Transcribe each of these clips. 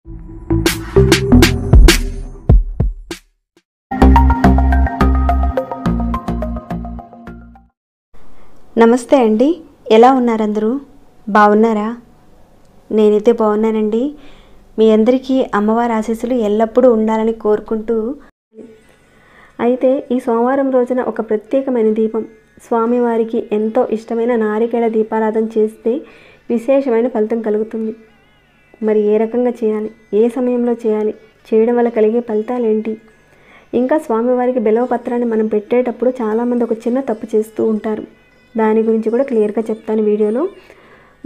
నమస్తే అండి, ఎలా ఉన్నారు అందరూ? బాగున్నారా? నేనైతే బాగున్నానండి. మీ అందరికీ అమ్మవారి ఆశీస్సులు ఎల్లప్పుడూ ఉండాలని కోరుకుంటూ, అయితే ఈ సోమవారం రోజున ఒక ప్రత్యేకమైన దీపం, స్వామివారికి ఎంతో ఇష్టమైన నారికేళ దీపారాధన చేస్తే విశేషమైన ఫలితం కలుగుతుంది. మరి ఏ రకంగా చేయాలి, ఏ సమయంలో చేయాలి, చేయడం వల్ల కలిగే ఫలితాలు ఏంటి? ఇంకా స్వామివారికి బిల్వ పత్రాన్ని మనం పెట్టేటప్పుడు చాలామంది ఒక చిన్న తప్పు చేస్తూ ఉంటారు. దాని గురించి కూడా క్లియర్గా చెప్తాను వీడియోలో.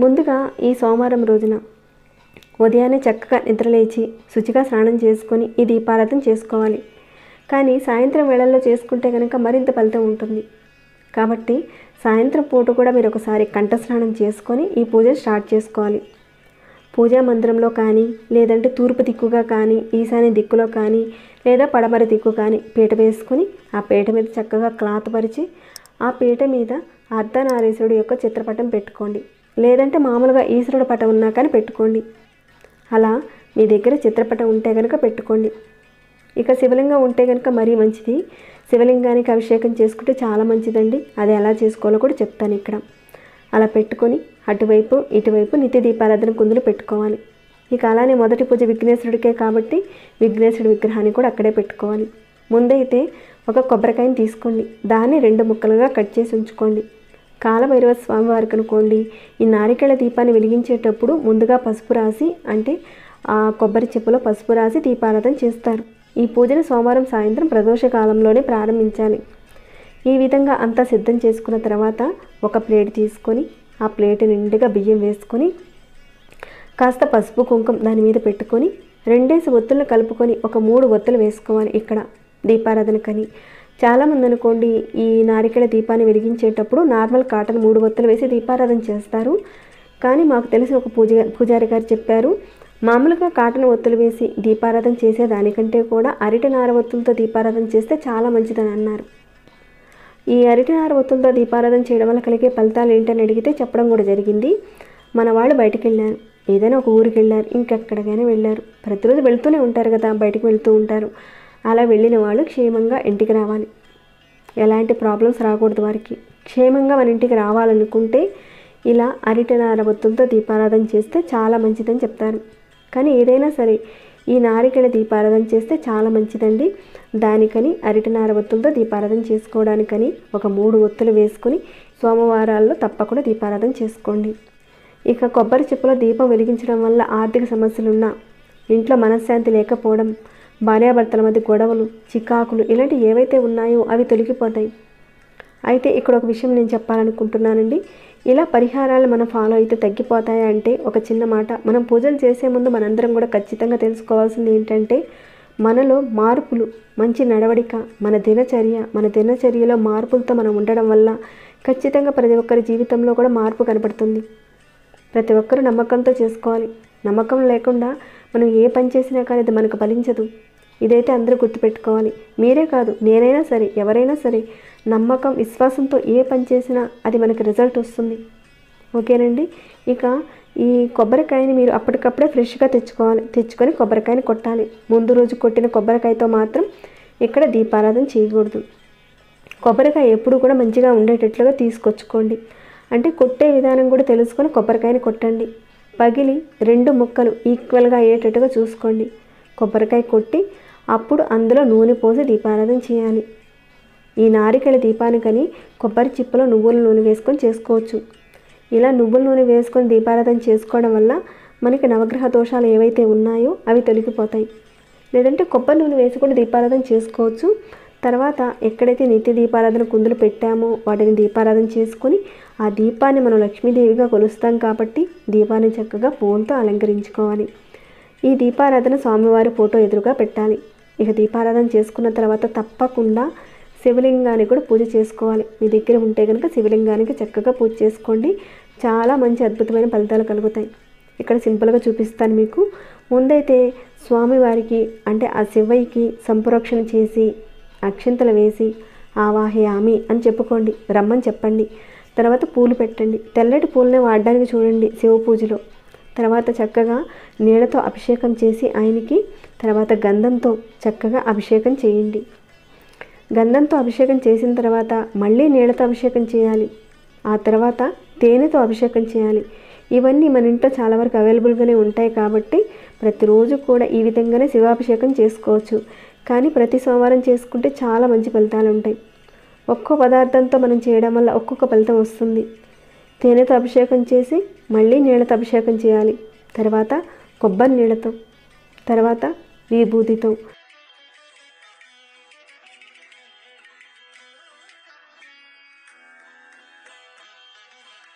ముందుగా ఈ సోమవారం రోజున ఉదయాన్నే చక్కగా నిద్రలేచి శుచిగా స్నానం చేసుకొని ఈ దీపారాధన చేసుకోవాలి. కానీ సాయంత్రం వేళల్లో చేసుకుంటే కనుక మరింత ఫలితం ఉంటుంది. కాబట్టి సాయంత్రం పూట కూడా మీరు ఒకసారి కంఠస్నానం చేసుకొని ఈ పూజ స్టార్ట్ చేసుకోవాలి. పూజా మందిరంలో కానీ, లేదంటే తూర్పు దిక్కుగా కానీ, ఈశాన్య దిక్కులో కానీ, లేదా పడమర దిక్కు కానీ పీట వేసుకొని ఆ పీట మీద చక్కగా క్లాత్ పరిచి ఆ పీట మీద అర్ధనారీశ్వరుడు యొక్క చిత్రపటం పెట్టుకోండి. లేదంటే మామూలుగా ఈశ్వరుడు పటం ఉన్నా కానీ పెట్టుకోండి. అలా మీ దగ్గర చిత్రపటం ఉంటే కనుక పెట్టుకోండి. ఇక శివలింగం ఉంటే కనుక మరీ మంచిది. శివలింగానికి అభిషేకం చేసుకుంటే చాలా మంచిదండి. అది ఎలా చేసుకోవాలో కూడా చెప్తాను ఇక్కడ. అలా పెట్టుకొని అటువైపు ఇటువైపు నిత్య దీపారాధన కుందులు పెట్టుకోవాలి. ఇక అలానే మొదటి పూజ విఘ్నేశ్వరుడికే కాబట్టి విఘ్నేశ్వరుడి విగ్రహాన్ని కూడా అక్కడే పెట్టుకోవాలి. ముందైతే ఒక కొబ్బరికాయని తీసుకోండి, దాన్ని 2 ముక్కలుగా కట్ చేసి ఉంచుకోండి. కాలభైరవ స్వామి వారికి అనుకోండి, ఈ నారికేళ దీపాన్ని వెలిగించేటప్పుడు ముందుగా పసుపు రాసి, అంటే ఆ కొబ్బరి చెప్పులో పసుపు రాసి దీపారాధన చేస్తారు. ఈ పూజను సోమవారం సాయంత్రం ప్రదోష కాలంలోనే ప్రారంభించాలి. ఈ విధంగా అంతా సిద్ధం చేసుకున్న తర్వాత ఒక ప్లేట్ తీసుకొని ఆ ప్లేట్ నిండుగా బియ్యం వేసుకొని కాస్త పసుపు కుంకుమ దాని మీద పెట్టుకొని 2 ఒత్తులను కలుపుకొని ఒక 3 ఒత్తులు వేసుకోవాలి. ఇక్కడ దీపారాధనకని చాలామంది అనుకోండి ఈ నారికేళ దీపాన్ని వెలిగించేటప్పుడు నార్మల్ కాటన్ 3 ఒత్తులు వేసి దీపారాధన చేస్తారు. కానీ మాకు తెలిసిన ఒక పూజారి గారు చెప్పారు, మామూలుగా కాటన్ ఒత్తులు వేసి దీపారాధన చేసేదానికంటే కూడా అరటినార ఒత్తులతో దీపారాధన చేస్తే చాలా మంచిదని అన్నారు. ఈ అరటినార ఒత్తులతో దీపారాధన చేయడం వల్ల కలిగే ఫలితాలు ఏంటని అడిగితే చెప్పడం కూడా జరిగింది. మన వాళ్ళు బయటకు వెళ్ళారు, ఏదైనా ఒక ఊరికి వెళ్ళారు, ఇంకెక్కడికైనా వెళ్ళారు, ప్రతిరోజు వెళ్తూనే ఉంటారు కదా, బయటకు వెళ్తూ ఉంటారు. అలా వెళ్ళిన వాళ్ళు క్షేమంగా ఇంటికి రావాలి. ఎలాంటి ప్రాబ్లమ్స్ రాకూడదు వారికి. క్షేమంగా మన ఇంటికి రావాలనుకుంటే ఇలా అరటినార ఒత్తులతో దీపారాధన చేస్తే చాలా మంచిదని చెప్తారు. కానీ ఏదైనా సరే ఈ నారికేళ దీపారాధన చేస్తే చాలా మంచిదండి. దానికని అరటినార ఒత్తులతో దీపారాధన చేసుకోవడానికని ఒక 3 ఒత్తులు వేసుకొని సోమవారాల్లో తప్పకుండా దీపారాధన చేసుకోండి. ఇక కొబ్బరి చెప్పులో దీపం వెలిగించడం వల్ల ఆర్థిక సమస్యలున్నా, ఇంట్లో మనశ్శాంతి లేకపోవడం, భార్యాభర్తల మధ్య గొడవలు, చికాకులు ఇలాంటివి ఏవైతే ఉన్నాయో అవి తొలగిపోతాయి. అయితే ఇక్కడ ఒక విషయం నేను చెప్పాలనుకుంటున్నానండి. ఇలా పరిహారాలు మనం ఫాలో అయితే తగ్గిపోతాయా అంటే ఒక చిన్న మాట, మనం పూజలు చేసే ముందు మనందరం కూడా ఖచ్చితంగా తెలుసుకోవాల్సింది ఏంటంటే మనలో మార్పులు, మంచి నడవడిక, మన దినచర్యలో మార్పులతో మనం ఉండడం వల్ల ఖచ్చితంగా ప్రతి ఒక్కరి జీవితంలో కూడా మార్పు కనపడుతుంది. ప్రతి ఒక్కరూ నమ్మకంతో చేసుకోవాలి. నమ్మకం లేకుండా మనం ఏ పని చేసినా కానీ అది మనకు ఫలించదు. ఇదైతే అందరూ గుర్తుపెట్టుకోవాలి. మీరే కాదు, నేనైనా సరే, ఎవరైనా సరే నమ్మకం విశ్వాసంతో ఏ పని చేసినా అది మనకి రిజల్ట్ వస్తుంది. ఓకేనండి. ఇక ఈ కొబ్బరికాయని మీరు అప్పటికప్పుడే ఫ్రెష్గా తెచ్చుకొని కొబ్బరికాయని కొట్టాలి. ముందు రోజు కొట్టిన కొబ్బరికాయతో మాత్రం ఇక్కడ దీపారాధన చేయకూడదు. కొబ్బరికాయ ఎప్పుడు కూడా మంచిగా ఉండేటట్లుగా తీసుకొచ్చుకోండి. అంటే కొట్టే విధానం కూడా తెలుసుకొని కొబ్బరికాయని కొట్టండి. పగిలి 2 ముక్కలు ఈక్వల్గా అయ్యేటట్టుగా చూసుకోండి. కొబ్బరికాయ కొట్టి అప్పుడు అందులో నూనె పోసి దీపారాధన చేయాలి. ఈ నారికేళ దీపానికని కొబ్బరి చిప్పలో నువ్వుల నూనె వేసుకొని చేసుకోవచ్చు. ఇలా నువ్వుల నూనె వేసుకొని దీపారాధన చేసుకోవడం వల్ల మనకి నవగ్రహ దోషాలు ఏవైతే ఉన్నాయో అవి తొలగిపోతాయి. లేదంటే కొబ్బరి నూనె వేసి కూడా దీపారాధన చేసుకోవచ్చు. తర్వాత ఎక్కడైతే నిత్య దీపారాధన కుందులు పెట్టామో వాటిని దీపారాధన చేసుకొని ఆ దీపాన్ని మనం లక్ష్మీదేవిగా కొలుస్తాం కాబట్టి దీపాన్ని చక్కగా పూలతో అలంకరించుకోవాలి. ఈ దీపారాధన స్వామివారి ఫోటో ఎదురుగా పెట్టాలి. ఇక దీపారాధన చేసుకున్న తర్వాత తప్పకుండా శివలింగానికి కూడా పూజ చేసుకోవాలి. మీ దగ్గర ఉంటే కనుక శివలింగానికి చక్కగా పూజ చేసుకోండి. చాలా మంచి అద్భుతమైన ఫలితాలు కలుగుతాయి. ఇక్కడ సింపుల్గా చూపిస్తాను మీకు. ముందైతే స్వామివారికి అంటే ఆ శివయ్యకి సంప్రోక్షణ చేసి అక్షంతలు వేసి ఆవాహయామి అని చెప్పుకోండి, రమ్మని చెప్పండి. తర్వాత పూలు పెట్టండి. తెల్లటి పూలనే వాడడానికి చూడండి శివ పూజలో. తర్వాత చక్కగా నీళ్ళతో అభిషేకం చేసి ఆయనకి తర్వాత గంధంతో చక్కగా అభిషేకం చేయండి. గంధంతో అభిషేకం చేసిన తర్వాత మళ్ళీ నీళ్ళతో అభిషేకం చేయాలి. ఆ తర్వాత తేనెతో అభిషేకం చేయాలి. ఇవన్నీ మన ఇంట్లో చాలా వరకు అవైలబుల్గానే ఉంటాయి కాబట్టి ప్రతిరోజు కూడా ఈ విధంగానే శివాభిషేకం చేసుకోవచ్చు. కానీ ప్రతి సోమవారం చేసుకుంటే చాలా మంచి ఫలితాలు ఉంటాయి. ఒక్కో పదార్థంతో మనం చేయడం వల్ల ఒక్కొక్క ఫలితం వస్తుంది. తేనెతో అభిషేకం చేసి మళ్ళీ నీళ్ళతో అభిషేకం చేయాలి. తర్వాత కొబ్బరి నీళ్ళతో, తర్వాత విభూతితో,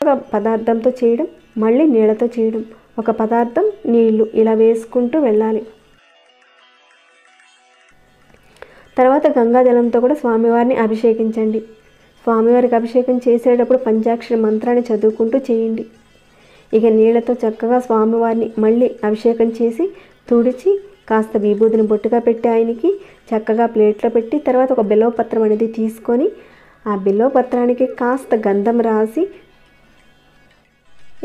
ఒక పదార్థంతో చేయడం, మళ్ళీ నీళ్ళతో చేయడం, ఒక పదార్థం నీళ్లు ఇలా వేసుకుంటూ వెళ్ళాలి. తర్వాత గంగాజలంతో కూడా స్వామివారిని అభిషేకించండి. స్వామివారికి అభిషేకం చేసేటప్పుడు పంచాక్షరి మంత్రాన్ని చదువుకుంటూ చేయండి. ఇక నీళ్లతో చక్కగా స్వామివారిని మళ్ళీ అభిషేకం చేసి తుడిచి కాస్త విభూతిని బొట్టుగా పెట్టి ఆయనకి చక్కగా ప్లేట్లో పెట్టి తర్వాత ఒక బిల్వపత్రం అనేది తీసుకొని ఆ బిల్వపత్రానికి కాస్త గంధం రాసి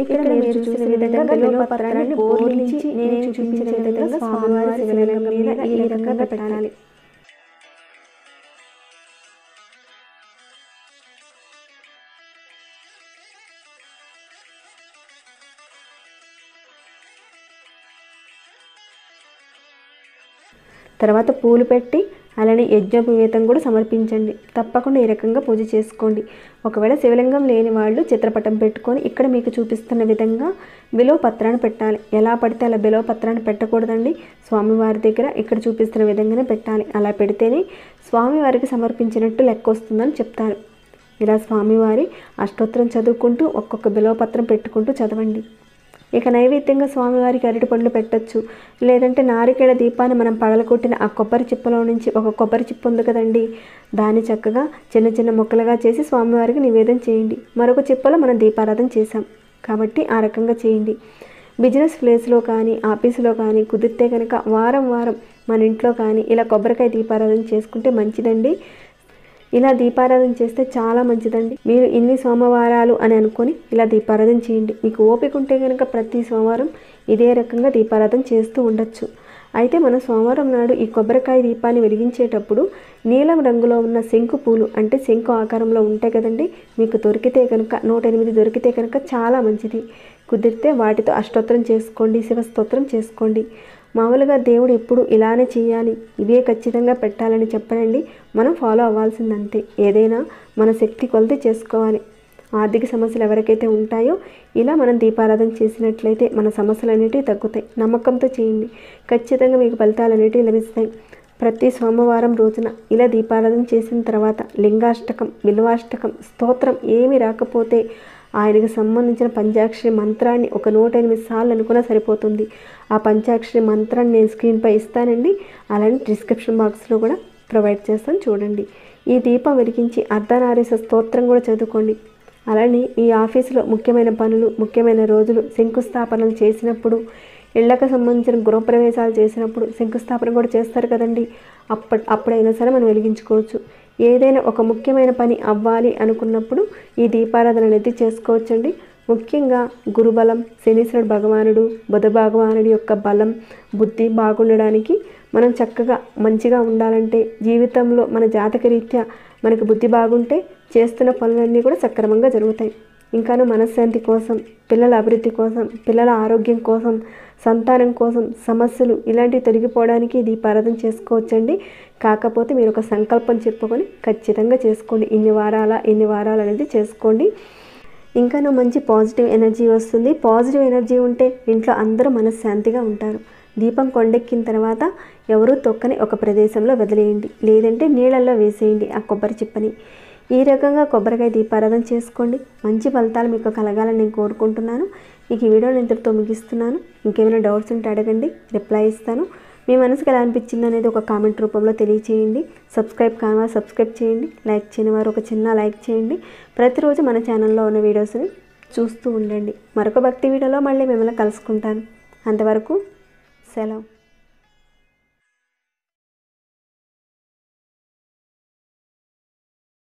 ఇక్కడ మీరు చూసిన విధంగా బిల్వపత్రాన్ని బోర్లించి నేను చూపించిన విధంగా స్వామివారి శివలింగం మీద ఈ రకంగా పెట్టాలి. తర్వాత పూలు పెట్టి అలానే యజ్ఞోపవీతం కూడా సమర్పించండి. తప్పకుండా ఈ రకంగా పూజ చేసుకోండి. ఒకవేళ శివలింగం లేని వాళ్ళు చిత్రపటం పెట్టుకొని ఇక్కడ మీకు చూపిస్తున్న విధంగా బిల్వపత్రాన్ని పెట్టాలి. ఎలా పడితే అలా బిల్వపత్రాన్ని పెట్టకూడదండి. స్వామివారి దగ్గర ఇక్కడ చూపిస్తున్న విధంగానే పెట్టాలి. అలా పెడితేనే స్వామివారికి సమర్పించినట్టు లెక్క వస్తుందని చెప్తారు. ఇలా స్వామివారి అష్టోత్తరం చదువుకుంటూ ఒక్కొక్క బిల్వపత్రం పెట్టుకుంటూ చదవండి. ఇక నైవేద్యంగా స్వామివారికి అరటి పండ్లు పెట్టచ్చు. లేదంటే నారికేళ దీపాన్ని మనం పగలగొట్టిన ఆ కొబ్బరి చిప్పలో నుంచి ఒక కొబ్బరి చిప్ప ఉంది కదండి, దాన్ని చక్కగా చిన్న చిన్న ముక్కలుగా చేసి స్వామివారికి నివేదన చేయండి. మరొక చిప్పలో మనం దీపారాధన చేసాం కాబట్టి ఆ రకంగా చేయండి. బిజినెస్ ప్లేస్లో కానీ ఆఫీసులో కానీ కుదిరితే కనుక వారం వారం మన ఇంట్లో కానీ ఇలా కొబ్బరికాయ దీపారాధన చేసుకుంటే మంచిదండి. ఇలా దీపారాధన చేస్తే చాలా మంచిదండి. మీరు ఇన్ని సోమవారాలు అని అనుకొని ఇలా దీపారాధన చేయండి. మీకు ఓపిక ఉంటే కనుక ప్రతి సోమవారం ఇదే రకంగా దీపారాధన చేస్తూ ఉండొచ్చు. అయితే మనం సోమవారం నాడు ఈ కొబ్బరికాయ దీపాన్ని వెలిగించేటప్పుడు నీలం రంగులో ఉన్న శంకు పూలు అంటే శంకు ఆకారంలో ఉంటాయి కదండి, మీకు దొరికితే కనుక 108 దొరికితే కనుక చాలా మంచిది. కుదిరితే వాటితో అష్టోత్తరం చేసుకోండి, శివస్తోత్రం చేసుకోండి. మామూలుగా దేవుడు ఎప్పుడు ఇలానే చేయాలి, ఇవే ఖచ్చితంగా పెట్టాలని చెప్పనండి. మనం ఫాలో అవ్వాల్సిందంతే. ఏదైనా మన శక్తి కొలది చేసుకోవాలి. ఆర్థిక సమస్యలు ఎవరికైతే ఉంటాయో ఇలా మనం దీపారాధన చేసినట్లయితే మన సమస్యలు అనేటివి తగ్గుతాయి. నమ్మకంతో చేయండి, ఖచ్చితంగా మీకు ఫలితాలు అనేటివి లభిస్తాయి. ప్రతి సోమవారం రోజున ఇలా దీపారాధన చేసిన తర్వాత లింగాష్టకం, బిల్వాష్టకం, స్తోత్రం ఏమీ రాకపోతే ఆయనకు సంబంధించిన పంచాక్షరి మంత్రాన్ని ఒక 108 సార్లు అనుకున్నా సరిపోతుంది. ఆ పంచాక్షరి మంత్రాన్ని నేను స్క్రీన్పై ఇస్తానండి, అలానే డిస్క్రిప్షన్ బాక్స్లో కూడా ప్రొవైడ్ చేస్తాను, చూడండి. ఈ దీపం వెలిగించి అర్ధనారీశ్వర స్తోత్రం కూడా చదువుకోండి. అలానే ఈ ఆఫీసులో ముఖ్యమైన పనులు, ముఖ్యమైన రోజులు, శంకుస్థాపనలు చేసినప్పుడు, ఇళ్లకు సంబంధించిన గృహప్రవేశాలు చేసినప్పుడు శంకుస్థాపన కూడా చేస్తారు కదండి, అప్పుడైనా సరే మనం వెలిగించుకోవచ్చు. ఏదైనా ఒక ముఖ్యమైన పని అవ్వాలి అనుకున్నప్పుడు ఈ దీపారాధన అనేది చేసుకోవచ్చండి. ముఖ్యంగా గురుబలం, శనీశ్వరుడు భగవానుడు, బుధ భగవానుడి యొక్క బలం, బుద్ధి బాగుండడానికి మనం చక్కగా మంచిగా ఉండాలంటే జీవితంలో మన జాతకరీత్యా మనకు బుద్ధి బాగుంటే చేస్తున్న పనులన్నీ కూడా సక్రమంగా జరుగుతాయి. ఇంకాను మనశ్శాంతి కోసం, పిల్లల అభివృద్ధి కోసం, పిల్లల ఆరోగ్యం కోసం, సంతానం కోసం, సమస్యలు ఇలాంటివి తొలగిపోవడానికి దీపారాధన చేసుకోవచ్చండి. కాకపోతే మీరు ఒక సంకల్పం చెప్పుకొని ఖచ్చితంగా చేసుకోండి. ఇన్ని వారాలు అనేది చేసుకోండి. ఇంకాను మంచి పాజిటివ్ ఎనర్జీ వస్తుంది. పాజిటివ్ ఎనర్జీ ఉంటే ఇంట్లో అందరూ మనశ్శాంతిగా ఉంటారు. దీపం కొండెక్కిన తర్వాత ఎవరూ తొక్కని ఒక ప్రదేశంలో వదిలేయండి, లేదంటే నీళ్ళల్లో వేసేయండి ఆ కొబ్బరి చిప్పని. ఈ రకంగా కొబ్బరికాయ దీపారాధన చేసుకోండి. మంచి ఫలితాలు మీకు కలగాలని నేను కోరుకుంటున్నాను. ఈ వీడియోని ఇంతటితో ముగిస్తున్నాను. ఇంకేమైనా డౌట్స్ ఉంటే అడగండి, రిప్లై ఇస్తాను. మీ మనసుకు ఎలా అనిపించింది అనేది ఒక కామెంట్ రూపంలో తెలియచేయండి. సబ్స్క్రైబ్ కానివారు సబ్స్క్రైబ్ చేయండి, లైక్ చేయని వారు ఒక చిన్న లైక్ చేయండి. ప్రతిరోజు మన ఛానల్లో ఉన్న వీడియోస్ని చూస్తూ ఉండండి. మరొక భక్తి వీడియోలో మళ్ళీ మిమ్మల్ని కలుసుకుంటాను. అంతవరకు సెలవు.